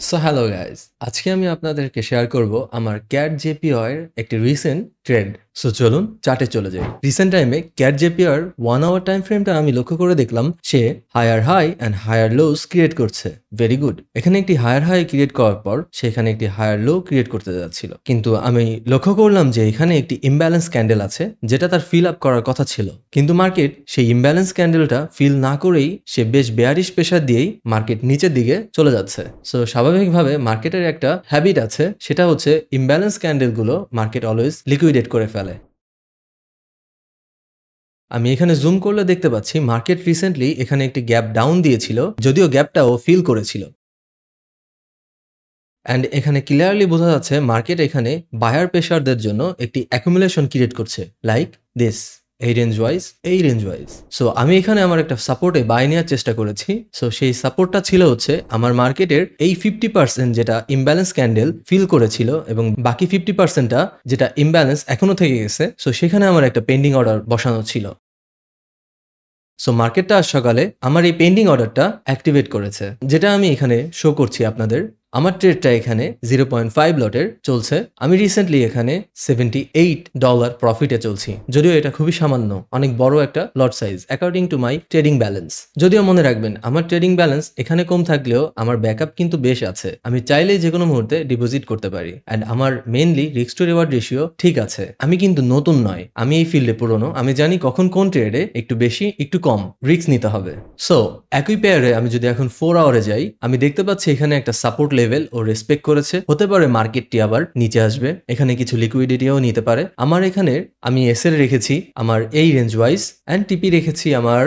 So hello guys, আজকে আমি আপনাদেরকে শেয়ার করব আমার ক্যাট জেপিওর একটি রিসেন্ট ট্রেন্ড। সো চলুন চার্টে চলে যাই। রিসেন্ট টাইমে ক্যাট জেপিওর 1 আওয়ার টাইম ফ্রেমটা আমি লক্ষ্য করে দেখলাম সে higher high and higher lows create করছে। Very good. এখানে একটি হায়ার হাই ক্রিয়েট করার পর সেখানে একটি হায়ার লো ক্রিয়েট করতে যাচ্ছিল, কিন্তু আমি লক্ষ্য করলাম যে এখানে একটি ইমব্যালেন্স ক্যান্ডেল আছে যেটা তার ফিল আপ করার কথা ছিল, কিন্তু মার্কেট সেই ইমব্যালেন্স ক্যান্ডেলটা ফিল না করেই সে বেশ বেয়ারিশ প্রেশার দিয়েই মার্কেট নিচের দিকে চলে যাচ্ছে। সো স্বাভাবিকভাবে মার্কেটের একটা হ্যাবিট আছে, সেটা হচ্ছে ইমব্যালেন্স ক্যান্ডেলগুলো মার্কেট অলওয়েজ লিকুইডেট করে ফেলে। আমি এখানে জুম করলে দেখতে পাচ্ছি মার্কেট রিসেন্টলি এখানে একটি গ্যাপ ডাউন দিয়েছিল, যদিও গ্যাপটাও ফিল করেছিল। অ্যান্ড এখানে ক্লিয়ারলি বোঝা যাচ্ছে মার্কেট এখানে বায়ার প্রেশারদের জন্য একটি অ্যাকুমুলেশন ক্রিয়েট করছে, লাইক দিস, এই রেঞ্জ ওয়াইজ। সো আমি এখানে আমার একটা সাপোর্টে বাই নেওয়ার চেষ্টা করেছি। সো সেই সাপোর্টটা ছিল হচ্ছে আমার মার্কেটের এই 50% যেটা ইমব্যালেন্স ক্যান্ডেল ফিল করেছিল, এবং বাকি 50%টা যেটা ইমব্যালেন্স এখনো থেকে গেছে। সো সেখানে আমার একটা পেন্ডিং অর্ডার বসানো ছিল। সো মার্কেটটা আজ সকালে আমার এই পেন্ডিং অর্ডারটা অ্যাক্টিভেট করেছে, যেটা আমি এখানে শো করছি আপনাদের। আমার ট্রেডটা এখানে 0.5 লটের চলছে। আমি রিসেন্টলি এখানে $78 প্রফিটে চলছি, যদিও এটা খুবই সামান্য, অনেক বড় একটা লট size according to my trading balance. যদিও মনে রাখবেন আমার ট্রেডিং ব্যালেন্স এখানে কম থাকলেও আমার ব্যাকআপ কিন্তু বেশ আছে, আমি চাইলেই যে কোনো মুহূর্তে ডিপোজিট করতে পারি। অ্যান্ড আমার mainly risk to reward ratio ঠিক আছে। আমি কিন্তু নতুন নয়, আমি এই ফিল্ডে পুরনো, আমি জানি কখন কোন ট্রেডে একটু বেশি একটু কম রিস্ক নিতে হবে। সো একই পেয়ারে আমি যদি এখন 4 আওয়ারে যাই, আমি দেখতে পাচ্ছি এখানে একটা সাপোর্ট লেভেল ও রেসপেক্ট করেছে। হতে পারে মার্কেটটি আবার নিচে আসবে, এখানে কিছু লিকুইডিটিও নিতে পারে। আমার এখানে আমি এসএল রেখেছি আমার এই রেঞ্জ ওয়াইজ, অ্যান্ড টিপি রেখেছি আমার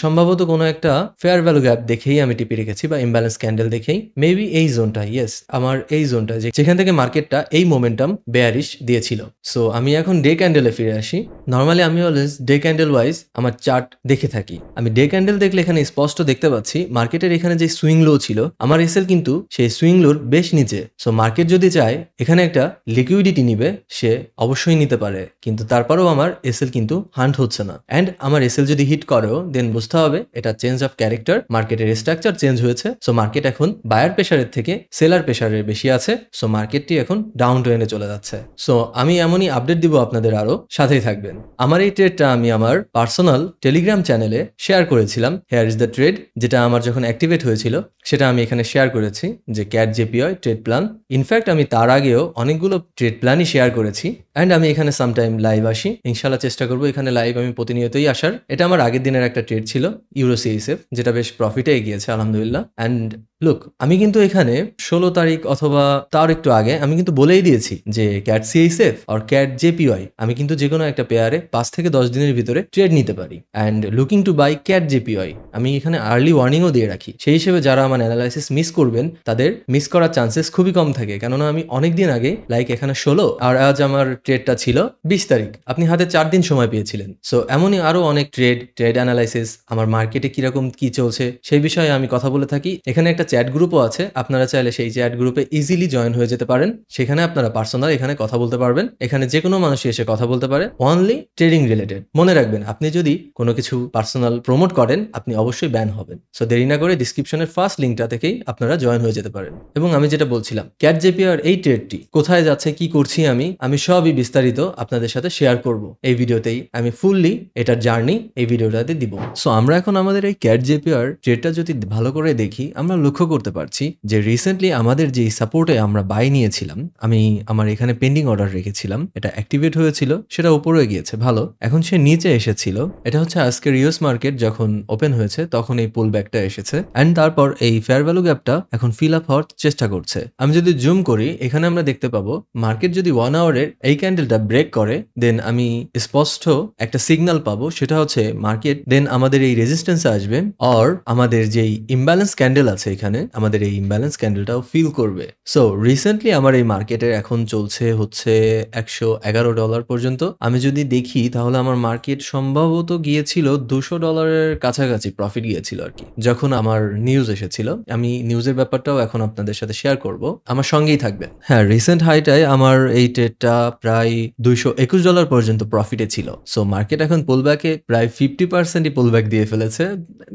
সম্ভবত কোনো একটা ফেয়ার ভ্যালু গ্যাপ দেখেই আমি টিপি রেখেছি, বা ইমব্যালেন্স ক্যান্ডেল দেখেই মেবি এই জোনটা, ইয়েস আমার এই জোনটা যেখান থেকে মার্কেটটা এই মোমেন্টাম বেয়ারিশ দিয়েছিল। সো আমি এখন ডে ক্যান্ডেলে ফিরে আসি। নর্মালি আমি অলওয়েজ ডে ক্যান্ডেল ওয়াইজ আমার চার্ট দেখে থাকি। আমি ডে ক্যান্ডেল দেখলে এখানে স্পষ্ট দেখতে পাচ্ছি মার্কেটের এখানে যে সুইং লো ছিল, আমার এসএল কিন্তু সেই সুইং লোর বেশ নিচে। সো মার্কেট যদি চায় এখানে একটা লিকুইডিটি নিবে, সে অবশ্যই নিতে পারে, কিন্তু তারপরেও আমার এসএল কিন্তু হান্ট হচ্ছে না। অ্যান্ড আমার এসএল যদি হিট করেও দেন বুঝতে হবে এটা চেঞ্জ অফ ক্যারেক্টার, মার্কেটের স্ট্রাকচার চেঞ্জ হয়েছে। সো মার্কেট এখন বায়ার প্রেশারের থেকে সেলার প্রেশারের বেশি আছে। সো মার্কেটটি এখন ডাউন ট্রেন্ডে চলে যাচ্ছে। সো আমি এমনই আপডেট দিব আপনাদের, আরো সাথেই থাকবেন। আমার এই ট্রেডটা আমি আমার পার্সোনাল টেলিগ্রাম চ্যানেলে শেয়ার করেছিলাম। হেয়ার ইজ দ্য ট্রেড, যেটা আমার যখন অ্যাক্টিভেট হয়েছিল সেটা আমি এখানে শেয়ার করেছি, যে cat JPY trade plan. In fact আমি তার আগেও অনেকগুলো ট্রেড প্ল্যানই শেয়ার করেছি। অ্যান্ড আমি এখানে সামটাইম লাইভ আসি, ইনশাল্লাহ চেষ্টা করবো এখানে লাইভ আমি প্রতিনিয়তই আসার। এটা আমার আগের দিনের একটা ট্রেড ছিল ইউরো সিএসএফ, যেটা বেশ প্রফিটে এগিয়েছে আলহামদুলিল্লাহ। অ্যান্ড লুক, আমি কিন্তু এখানে 16 তারিখ অথবা তার একটু আগে আমি কিন্তু বলেই দিয়েছি যে ক্যাট সিএসএফ আর ক্যাট জেপিওয়াই আমি কিন্তু যে কোনো একটা পেয়ারে 5 থেকে 10 দিনের ভিতরে ট্রেড নিতে পারি। And looking to buy CAD JPY আমি এখানে আর্লি ওয়ার্নিংও দিয়ে রাখি। সেই হিসেবে যারা আমার অ্যানালাইসিস মিস করবেন তাদের মিস করার চান্সেস খুবই কম থাকে, কেননা আমি অনেক দিন আগে, লাইক এখানে 16 আর আজ আমার ট্রেডটা ছিল 20 তারিখ, আপনি হাতে 4 দিন সময় পেয়েছিলেন। সো এমনই আরো অনেক ট্রেড অ্যানালাইসিস, আমার মার্কেটে কিরকম কি চলছে সেই বিষয়ে আমি কথা বলে থাকি। এখানে একটা চ্যাট গ্রুপও আছে, আপনারা চাইলে সেই চ্যাট গ্রুপে ইজিলি জয়েন হয়ে যেতে পারেন। সেখানে আপনারা পার্সোনাল এখানে কথা বলতে পারবেন। এখানে যে কোনো মানুষই এসে কথা বলতে পারে, অনলি ট্রেডিং রিলেটেড। মনে রাখবেন, আপনি যদি কোনো কিছু পার্সোনাল প্রমোট করেন আপনি অবশ্যই ব্যান হবেন। সো দেরি না করে ডিসক্রিপশনের ফার্স্ট লিঙ্কটা থেকেই আপনারা জয়েন হয়ে যেতে পারেন। এবং আমি যেটা বলছিলাম, ক্যাট জেপিআর এই ট্রেডটি কোথায় যাচ্ছে, কি করছি আমি সবই বিস্তারিত আপনাদের সাথে শেয়ার করব এই ভিডিওতেই। আমি ফুললি এটার জার্নি এই ভিডিওটাতে দিব। সো আমরা এখন আমাদের এই ক্যাট জেপিআর ট্রেডটা যদি ভালো করে দেখি, আমরা লক্ষ্য করতে পারছি যে রিসেন্টলি আমাদের যে সাপোর্টে আমরা বাই নিয়েছিলাম, আমি আমার এখানে পেন্ডিং অর্ডার রেখেছিলাম, এটা অ্যাক্টিভেট হয়েছিল, সেটা উপরে গিয়েছে ভালো, এখন সে নিচে এসেছিল। এটা হচ্ছে আজকের ইউএস মার্কেট যখন ওপেন হয়েছে তখন এই পুল ব্যাকটা এসেছে। অ্যান্ড তারপর এই ফেয়ার ভ্যালু গ্যাপটা এখন ফিল আপ হওয়ার চেষ্টা করছে। আমি যদি জুম করি এখানে আমরা দেখতে পাবো মার্কেট যদি 1 আওয়ারের এই ক্যান্ডেলটা ব্রেক করে, দেন আমি স্পষ্ট একটা সিগন্যাল পাবো, সেটা হচ্ছে মার্কেট দেন আমাদের এই রেজিস্ট্যান্সে আসবে, আর আমাদের যেই ইমব্যালেন্স ক্যান্ডেল আছে এখানে, আমাদের এই ইমব্যালেন্স ক্যান্ডেলটাও ফিল করবে। সো রিসেন্টলি আমার এই মার্কেটের এখন চলছে হচ্ছে $111 পর্যন্ত। আমি যদি দেখি তাহলে আমার মার্কেট সম্ভবত গিয়েছিল $200 কাছাকাছি প্রফিট গিয়েছিল আর কি, যখন আমার নিউজ এসেছিল। আমি নিউজের ব্যাপারটাও এখন আপনাদের সাথে শেয়ার করব, আমার সঙ্গেই থাকবেন। হ্যাঁ, রিসেন্ট হাইটায় আমার এই ট্রেডটা প্রায় $221 পর্যন্ত প্রফিটে ছিল। সো মার্কেট এখন পুলব্যাকে প্রায় 50%ই পুলব্যাক দিয়ে ফেলেছে।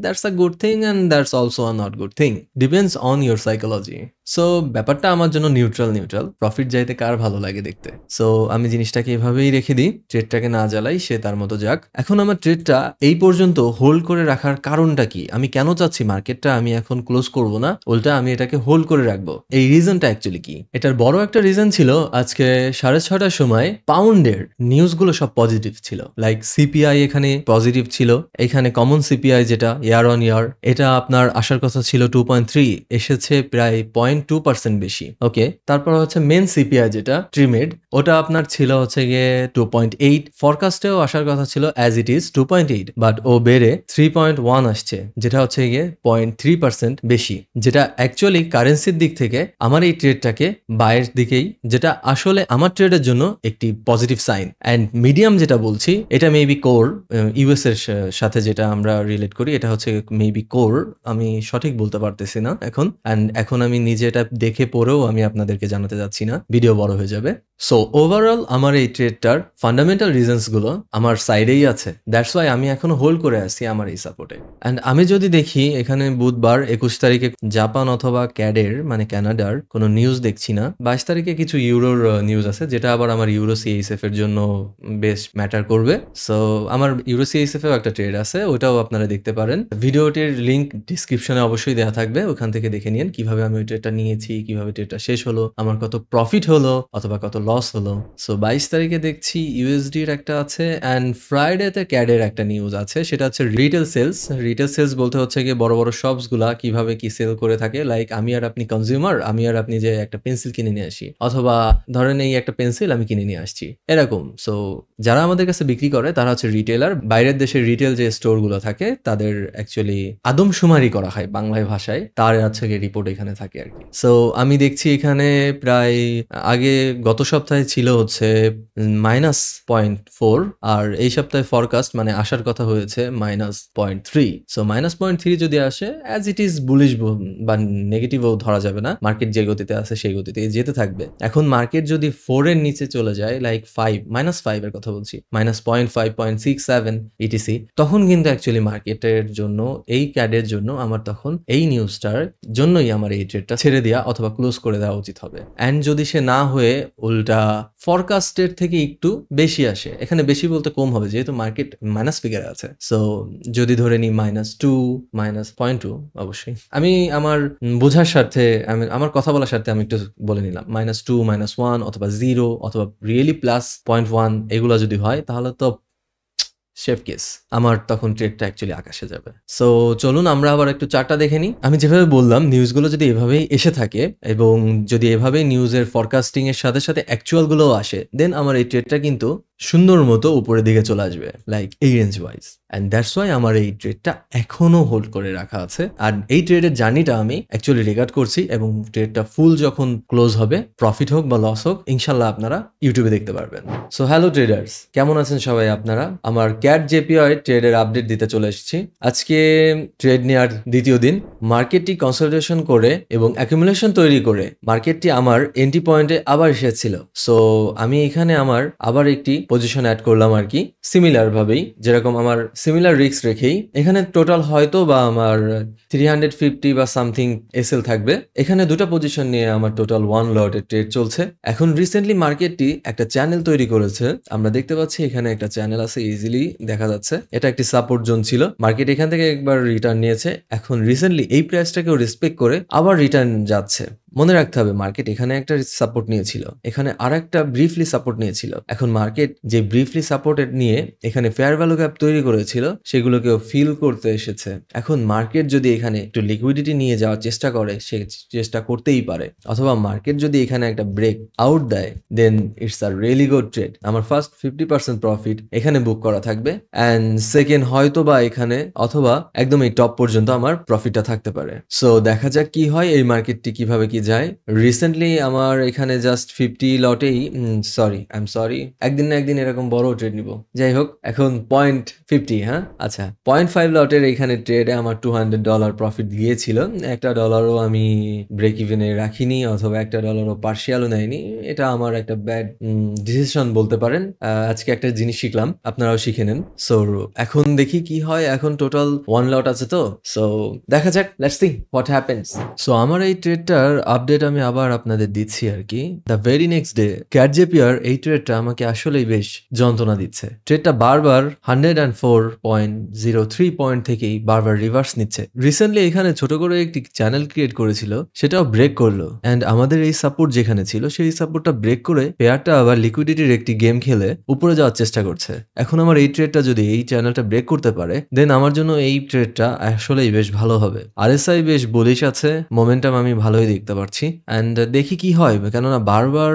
That's a good thing and that's also a not good thing, depends on your psychology. So ব্যাপারটা আমার জন্য নিউট্রাল প্রফিট যাইতে কার ভালো লাগে দেখতে। সো আমি জিনিসটাকে এভাবেই রেখে দিই, ট্রেডটাকে না জ্বালাই, সে তার মতো যাক। এখন আমার ট্রেডটা এই পর্যন্ত হোল্ড করে রাখার কারণটা কি, আমি কেন চাচ্ছি মার্কেটটা আমি এখন ক্লোজ করব না, উল্টা আমি এটাকে হোল্ড করে রাখবো, এই রিজনটা অ্যাকচুয়ালি কি? এটার বড় একটা রিজন ছিল আজকে 6:30টার সময় পাউন্ডের নিউজগুলো সব পজিটিভ ছিল। লাইক সিপিআই এখানে পজিটিভ ছিল, এখানে কমন সিপিআই যেটা ইয়ার অন ইয়ার, এটা আপনার আসার কথা ছিল 2.3, এসেছে প্রায় 0.2% বেশি। ওকে, তারপর হচ্ছে মেন সিপিআই যেটা ট্রিমেড, ওটা আপনার ছিল হচ্ছে গিয়ে 2.8, ফরকাস্টেও আসার কথা ছিল অ্যাজ ইট ইজ 2.8, বাট ও বেড়ে 3.1 আসছে, যেটা হচ্ছে গিয়ে 0.3% বেশি, যেটা অ্যাকচুয়ালি কারেন্সির দিক থেকে আমার এই ট্রেডটাকে বায়ের দিকেই, যেটা আসলে আমার ট্রেডের জন্য একটি পজিটিভ সাইন। অ্যান্ড মিডিয়াম যেটা বলছি, এটা মেবি কোর, ইউএস এর সাথে যেটা আমরা রিলেট করি, এটা হচ্ছে মেবি কোর, আমি সঠিক বলতে পারতেছি না এখন। অ্যান্ড এখন আমি নিজে এটা দেখে পড়েও আমি আপনাদেরকে জানাতে যাচ্ছি না, ভিডিও বড় হয়ে যাবে। সো ওভারঅল আমার এই ট্রেডটার ফান্ডামেন্টাল রিজনস গুলো আমার সাইডেই আছে, দ্যাটস ওয়াই আমি এখনো হোল্ড করে আছি আমার এই সাপোর্টে। অ্যান্ড আমি যদি দেখি এখানে বুধবার 21 তারিখে জাপান অথবা ক্যাডের মানে কানাডার কোনো নিউজ দেখছি না। 22 তারিখে কিছু ইউরোর নিউজ আছে, যেটা আবার আমার ইউরো সিএইচএফ এর জন্য বেশ ম্যাটার করবে। সো আমার ইউরো সিএইচএফ এও একটা ট্রেড আছে, ওটাও আপনারা দেখতে পারেন। ভিডিওটির লিঙ্ক ডিসক্রিপশনে অবশ্যই দেওয়া থাকবে, ওখান থেকে দেখে নিন কিভাবে আমি ওই ট্রেডটা নিয়েছি, কিভাবে ট্রেডটা শেষ হলো, আমার কত প্রফিট হলো অথবা কত লস হলো। সো 22 তারিখে দেখছি ইউএসডির একটা আছে, অ্যান্ড ফ্রাইডেতে ক্যাডের একটা নিউজ আছে, সেটা হচ্ছে রিটেল সেলস। রিটেল সেলস বলতে হচ্ছে গিয়ে বড় বড় শপস গুলা কিভাবে কি সেল করে থাকে। লাইক আমি আর আপনি কনজিউমার, আমি আর আপনি যে একটা পেন্সিল কিনে নিয়ে আসি, অথবা ধরেন এই একটা পেন্সিল আমি কিনে নিয়ে আসছি, এরকম। সো যারা আমাদের কাছে বিক্রি করে তারা হচ্ছে রিটেলার, বাইরের দেশের রিটেল যে স্টোর গুলো থাকে তাদের অ্যাকচুয়ালি আদমশুমারি করা হয় বাংলায় ভাষায়, তার হচ্ছে গিয়ে রিপোর্ট এখানে থাকে আর কি। সো আমি দেখছি এখানে প্রায় আগে গত সপ্তাহে ছিল হচ্ছে -0.4, আর এই সপ্তাহে ফরকাস্ট মানে আসার কথা হয়েছে -0.3। সো -0.3 যদি আসে অ্যাজ ইট ইজ বুলিশ বা নেগেটিভও ধরা যাবে না, মার্কেট যে গতিতে আছে সেই গতিতে যেতে থাকবে। এখন মার্কেট যদি 4 এর নিচে চলে যায়, লাইক -5 এর কথা বলছি, -0.5, 0.67 ইটিসি, তখন কিন্তু অ্যাকচুয়ালি মার্কেটের জন্য, এই ক্যাডের জন্য আমার তখন এই নিউজটার জন্যই আমার এই ট্রেডটা ছেড়ে দেওয়া অথবা ক্লোজ করে দেওয়া উচিত হবে। অ্যান্ড যদি সে না হয়ে উল্টা ফরকাস্টের থেকে একটু বেশি আসে, এখানে বেশি বলতে কম হবে যেহেতু মার্কেট মাইনাস ফিগারে আছে। সো যদি ধরে নিই -2, -0.2, অবশ্যই আমি আমার বোঝার স্বার্থে, আমি আমার কথা বলার স্বার্থে আমি একটু বলে নিলাম, -2, -1 অথবা 0 অথবা রিয়েলি +0.1 এগুলো যদি হয় তাহলে তো শেফ কেস, আমার তখন ট্রেডটা অ্যাকচুয়ালি আকাশে যাবে। সো চলুন আমরা আবার একটু চার্টটা দেখে নিই। আমি যেভাবে বললাম নিউজগুলো যদি এভাবেই এসে থাকে এবং যদি এভাবেই নিউজের ফরকাস্টিং এর সাথে সাথে অ্যাকচুয়াল গুলোও আসে, দেন আমার এই ট্রেডটা কিন্তু সুন্দর মতো উপরের দিকে চলে আসবে, লাইক এই range wise. And that's why আমার এই ট্রেডটা এখনো হোল্ড করে রাখা আছে। আর এই ট্রেডের জার্নিটা আমি অ্যাকচুয়ালি রেকর্ড করছি, এবং ট্রেডটা ফুল যখন ক্লোজ হবে, প্রফিট হোক বা লস হোক, ইনশাল্লাহ আপনারা ইউটিউবে দেখতে পারবেন। সো হ্যালো ট্রেডার্স, কেমন আছেন সবাই আপনারা? আমার ক্যাট জেপিআই ট্রেডের আপডেট দিতে চলে এসেছি। আজকে ট্রেড নেওয়ার দ্বিতীয় দিন। মার্কেটটি কনসলটেশন করে এবং অ্যাকুমুলেশন তৈরি করে মার্কেটটি আমার এন্ট্রি পয়েন্টে আবার এসেছিল। সো আমি এখানে আমার আবার একটি পজিশন অ্যাড করলাম আর কি, সিমিলার ভাবেই, যেরকম আমার সিমিলার রিস্ক রেখেই। এখানে টোটাল হয়তো বা আমার 350 বা সামথিং এসএল থাকবে। এখানে দুটো পজিশন নিয়ে আমার টোটাল 1 লটের ট্রেড চলছে। এখন রিসেন্টলি মার্কেটটি একটা চ্যানেল তৈরি করেছে, আমরা দেখতে পাচ্ছি এখানে একটা চ্যানেল আছে, ইজিলি দেখা যাচ্ছে। এটা একটি সাপোর্ট জোন ছিল, মার্কেট এখান থেকে একবার রিটার্ন নিয়েছে, এখন রিসেন্টলি এই প্রাইসটাকেও রেসপেক্ট করে আবার রিটার্ন যাচ্ছে। মনে রাখতে হবে মার্কেট এখানে একটা সাপোর্ট নিয়েছিল, এখানে আর একটা ব্রিফলি সাপোর্ট নিয়েছিল। এখন মার্কেট যে ব্রিফলি সাপোর্ট নিয়ে এখানে ফেয়ার ভ্যালু গ্যাপ তৈরি করেছিল, সেগুলোকেও ফিল করতে এসেছে। এখন মার্কেট যদি এখানে একটু লিকুইডিটি নিয়ে যাওয়ার চেষ্টা করে, সে চেষ্টা করতেই পারে, অথবা মার্কেট যদি এখানে একটা ব্রেক আউট দেয়, then it's a really good trade. আমার ফার্স্ট 50% প্রফিট এখানে বুক করা থাকবে, অ্যান্ড সেকেন্ড হয়তো বা এখানে অথবা একদম এই টপ পর্যন্ত আমার প্রফিটটা থাকতে পারে। সো দেখা যাক কি হয়, এই মার্কেটটি কিভাবে কি যায়। রিসেন্টলি আমার এখানে জাস্ট 50 লটেই, সরি, একদিন না একদিন এরকম বড় ট্রেড নিব। যাই হোক, এখন 0.50, হ্যাঁ আচ্ছা, 0.5 লটের এখানে ট্রেডে আমার $200 প্রফিট গিয়েছিল। $1ও আমি ব্রেক ইভেনে রাখিনি, অথবা $1ও পার্শিয়ালও নেয়নি। এটা আমার একটা ব্যাড ডিসিশন বলতে পারেন। আজকে একটা জিনিস শিখলাম, আপনারাও শিখে নেন। সো এখন দেখি কি হয়। এখন টোটাল 1 লট আছে তো, সো দেখা যাক, let's see what happens. So আমার এই ট্রেডটার আপডেট আমি আবার আপনাদের দিচ্ছি আর কি। দ্য ভেরি নেক্সট ডে ক্যাডজেপিয়ার এই ট্রেডটা আমাকে আসলেই বেশ যন্ত্রণা দিচ্ছে। ট্রেডটা বারবার 104.03 পয়েন্ট থেকেই বারবার রিভার্স নিচ্ছে। রিসেন্টলি এখানে ছোট করে একটি চ্যানেল ক্রিয়েট করেছিল, সেটাও ব্রেক করলো। অ্যান্ড আমাদের এই সাপোর্ট যেখানে ছিল সেই সাপোর্টটা ব্রেক করে পেয়ারটা আবার লিকুইডিটির একটি গেম খেলে উপরে যাওয়ার চেষ্টা করছে। এখন আমার এই ট্রেডটা যদি এই চ্যানেলটা ব্রেক করতে পারে দেন আমার জন্য এই ট্রেডটা আসলেই বেশ ভালো হবে। আরএসআই বেশ বুলিশ আছে, মোমেন্টাম আমি ভালোই দেখতে পাচ্ছি। অ্যান্ড দেখি কি হয়, কেননা বারবার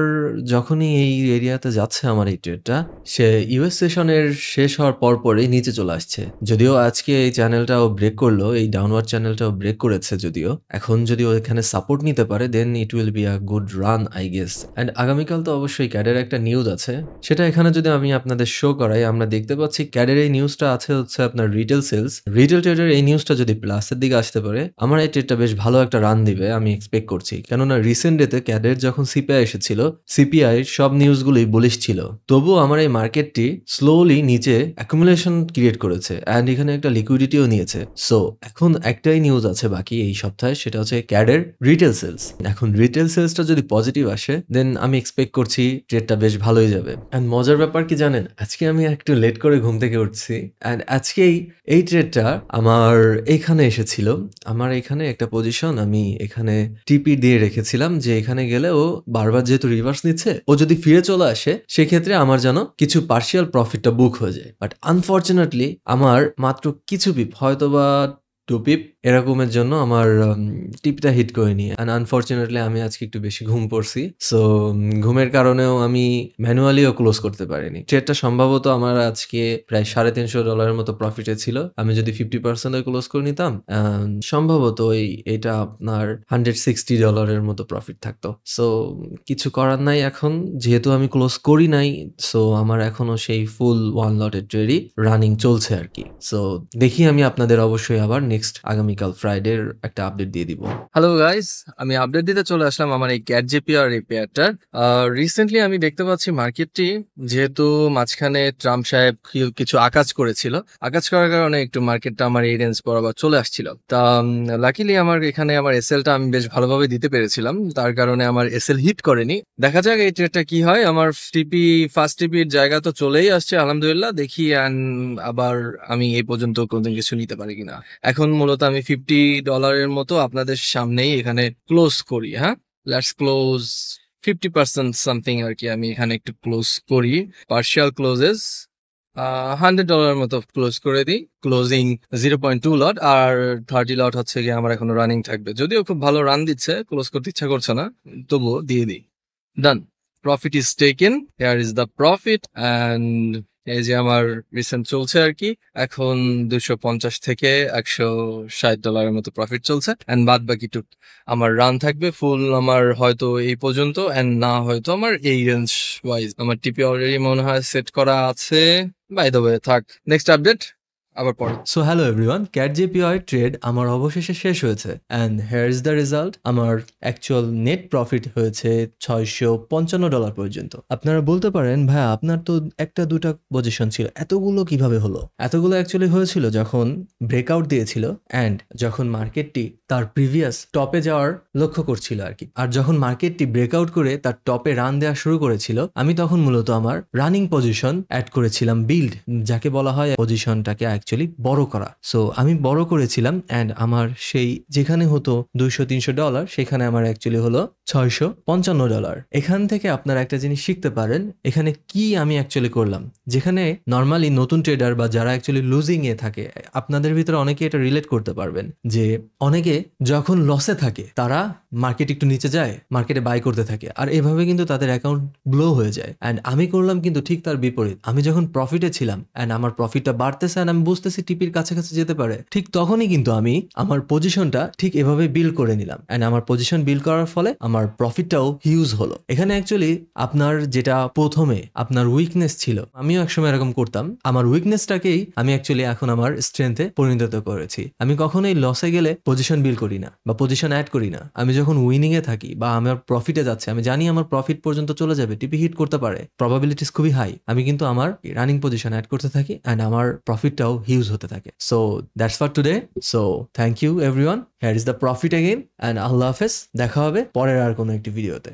যখনই এই এরিয়াতে যাচ্ছে আমার এই ট্রেডটা, সে ইউএস সেশনের শেষ হওয়ার পরপরই নিচে চলে আসছে। যদিও আজকে এই চ্যানেলটাও ব্রেক করলো, এই ডাউনওয়ার্ড চ্যানেলটাও ব্রেক করেছে যদিও। এখন যদি ও এখানে সাপোর্ট নিতে পারে then it will be a good run I guess. And আগামীকাল তো অবশ্যই ক্যাডের একটা নিউজ আছে, সেটা এখানে যদি আমি আপনাদের শো করাই, আমরা দেখতে পাচ্ছি ক্যাডের এই নিউজটা আছে হচ্ছে আপনার রিটেল সেলস। রিটেল ট্রেডের এই নিউজটা যদি প্লাসের দিকে আসতে পারে আমার এই ট্রেডটা বেশ ভালো একটা রান দিবে আমি এক্সপেক্ট করছি। কেননা রিসেন্ট ডেতে ক্যাডের যখন সিপিআই এসেছিল, সিপিআই সব নিউজগুলোই বুলিশ ছিল, তবুও আমার এই মার্কেটটি স্লোলি নিচে অ্যাকুমুলেশন ক্রিয়েট করেছে অ্যান্ড এখানে একটা লিকুইডিটিও নিয়েছে। সো এখন একটাই নিউজ আছে বাকি এই সপ্তাহে, সেটা হচ্ছে ক্যাডের রিটেল সেলস। এখন রিটেল সেলসটা যদি পজিটিভ আসে দেন আমি এক্সপেক্ট করছি ট্রেডটা বেশ ভালোই যাবে। অ্যান্ড মজার ব্যাপার কি জানেন, আজকে আমি একটু লেট করে ঘুম থেকে উঠছি অ্যান্ড আজকেই এই ট্রেডটা আমার এখানে এসেছিল। আমার এখানে একটা পজিশন আমি এখানে টিপি দিয়ে রেখেছিলাম যে এখানে গেলে ও বারবার যেহেতু রিভার্স নিচ্ছে, ও যদি ফিরে চলে আসে সেক্ষেত্রে আমার যেন কিছু পার্শিয়াল প্রফিটটা বুক হয়ে যায়। বাট আনফর্চুনেটলি আমার মাত্র কিছু পিপ, হয়তোবা 2 পিপ এরকমের জন্য আমার টিপটা হিট করেনি। অ্যান্ড আনফর্চুনেটলি আমি আজকে একটু বেশি ঘুম পড়ছি, সো ঘুমের কারণেও আমি ম্যানুয়ালিও ক্লোজ করতে পারিনি। ট্রেডটা সম্ভবত আমার আজকে প্রায় $350 মতো প্রফিটে ছিল। আমি যদি 50% ক্লোজ করে নিতাম সম্ভবত এটা আপনার $160 মতো প্রফিট থাকতো। সো কিছু করার নাই, এখন যেহেতু আমি ক্লোজ করি নাই, সো আমার এখনো সেই ফুল 1 লটের ট্রেডই রানিং চলছে আর কি। সো দেখি আমি আপনাদের অবশ্যই আবার নেক্সট আগামীকাল ফ্রাইডের একটা আপডেট দিয়ে দিব। হ্যালো গাইস, আমি আপডেট দিতে চলে আসলাম আমার এই ক্যাডজেপিআর এই পেয়ারটার। রিসেন্টলি আমি দেখতে পাচ্ছি মার্কেটটি, যেহেতু মাঝখানে ট্রাম্প সাহেব কিছু আকাজ করেছিল, আকাজ করার কারণে একটু মার্কেটটা আমার এই রেঞ্জ বরাবর চলে আসছিল। তা লাকিলি আমার এখানে আমার এসএলটা আমি বেশ ভালোভাবে দিতে পেরেছিলাম, তার কারণে আমার এসএল হিট করেনি। দেখা যাক এই ট্রেডটা কি হয়। আমার ফার্স্ট টিপির জায়গা তো চলেই আসছে আলহামদুলিল্লাহ, দেখি আবার আমি এই পর্যন্ত কোনো কিছু নিতে পারি কিনা। এখন মূলত আমি $50 মতো আপনাদের সামনেই এখানে ক্লোজ করি। হ্যাঁ, লেটস ক্লোজ 50% সামথিং আর কি। আমি এখানে একটু ক্লোজ করি, পার্শিয়াল ক্লোজেস $100 মতো ক্লোজ করে দিই। ক্লোজিং 0.2 লট আর 30 লট হচ্ছে গিয়ে আমার এখনো রানিং থাকবে। যদিও খুব ভালো রান দিচ্ছে, ক্লোজ করতে ইচ্ছা করছে না, তবুও দিয়ে দিই। Done, profit is taken, here is the profit. And এই যে আমার রিসেন্ট চলছে আর কি, এখন 250 থেকে $160 মতো প্রফিট চলছে। অ্যান্ড বাদ বাকি আমার রান থাকবে ফুল আমার হয়তো এই পর্যন্ত, অ্যান্ড না হয়তো আমার এই রেঞ্জ ওয়াইজ। আমার টিপি অলরেডি মনে হয় সেট করা আছে। বাই দ্য ওয়ে, থাক, নেক্সট আপডেট আবার পরে। সো হ্যালো এভরিওয়ান, ক্যাডজেপিআই ট্রেড আমার অবশেষে শেষ হয়েছে and hair is the result. আমার অ্যাকচুয়াল নেট প্রফিট হয়েছে $655 পর্যন্ত। আপনারা বলতে পারেন ভাই আপনার তো একটা দুটা পজিশন ছিল, এতগুলো কিভাবে হলো? এতগুলো অ্যাকচুয়ালি হয়েছিল যখন ব্রেকআউট দিয়েছিল অ্যান্ড যখন মার্কেটটি তার প্রিভিয়াস টপে যাওয়ার লক্ষ্য করছিল আর কি। আর যখন মার্কেটটি ব্রেকআউট করে তার টপে রান দেওয়া শুরু করেছিল, আমি তখন মূলত আমার রানিং পজিশন অ্যাড করেছিলাম, বিল্ড যাকে বলা হয়, পজিশনটাকে অ্যাকচুয়ালি বড় করা। সো আমি বড় করেছিলাম অ্যান্ড আমার সেই যেখানে হতো $200-300 সেখানে আমার অ্যাকচুয়ালি হলো $655। এখান থেকে আপনারা একটা জিনিস শিখতে পারেন, এখানে কি আমি অ্যাকচুয়ালি করলাম। যেখানে নর্মালি নতুন ট্রেডার বা যারা অ্যাকচুয়ালি লুজিং এ থাকে, আপনাদের ভিতরে অনেকে এটা রিলেট করতে পারবেন যে অনেকে যখন লসে থাকে তারা মার্কেট একটু নিচে যায়, মার্কেটে বাই করতে থাকে, আর এভাবে কিন্তু তাদের অ্যাকাউন্ট ব্লো হয়ে যায়। অ্যান্ড আমি করলাম কিন্তু ঠিক তার বিপরীত। আমি যখন প্রফিটে ছিলাম অ্যান্ড আমার প্রফিটটা বাড়তেছে অ্যান্ড আমি বুঝতেছি টিপির কাছাকাছি যেতে পারে, ঠিক তখনই কিন্তু আমি আমার পজিশনটা ঠিক এভাবে বিল্ড করে নিলাম অ্যান্ড আমার পজিশন বিল্ড করার ফলে আমার প্রফিটটাও হিউজ হলো। এখানে অ্যাকচুয়ালি আপনার যেটা প্রথমে আপনার উইকনেস ছিল, আমিও একসময় এরকম করতাম, আমার উইকনেসটাকেই আমি অ্যাকচুয়ালি এখন আমার স্ট্রেংথে পরিণত করেছি। আমি কখনোই লসে গেলে পজিশন বিল্ড করি না বা পজিশন অ্যাড করি না। আমি যখন উইনিং এ থাকি বা আমার প্রফিটে যাচ্ছে, আমি জানি আমার প্রফিট পর্যন্ত চলে যাবে, টিপি হিট করতে পারে, প্রবাবিলিটিস খুবই হাই, আমি কিন্তু আমার রানিং পজিশন অ্যাড করতে থাকি অ্যান্ড আমার প্রফিটটাও হিউজ হতে থাকে। So that's for today. So thank you everyone, here is the profit again, and আল্লাহ হাফেজ। দেখা হবে পরের আর কোনো একটি ভিডিওতে।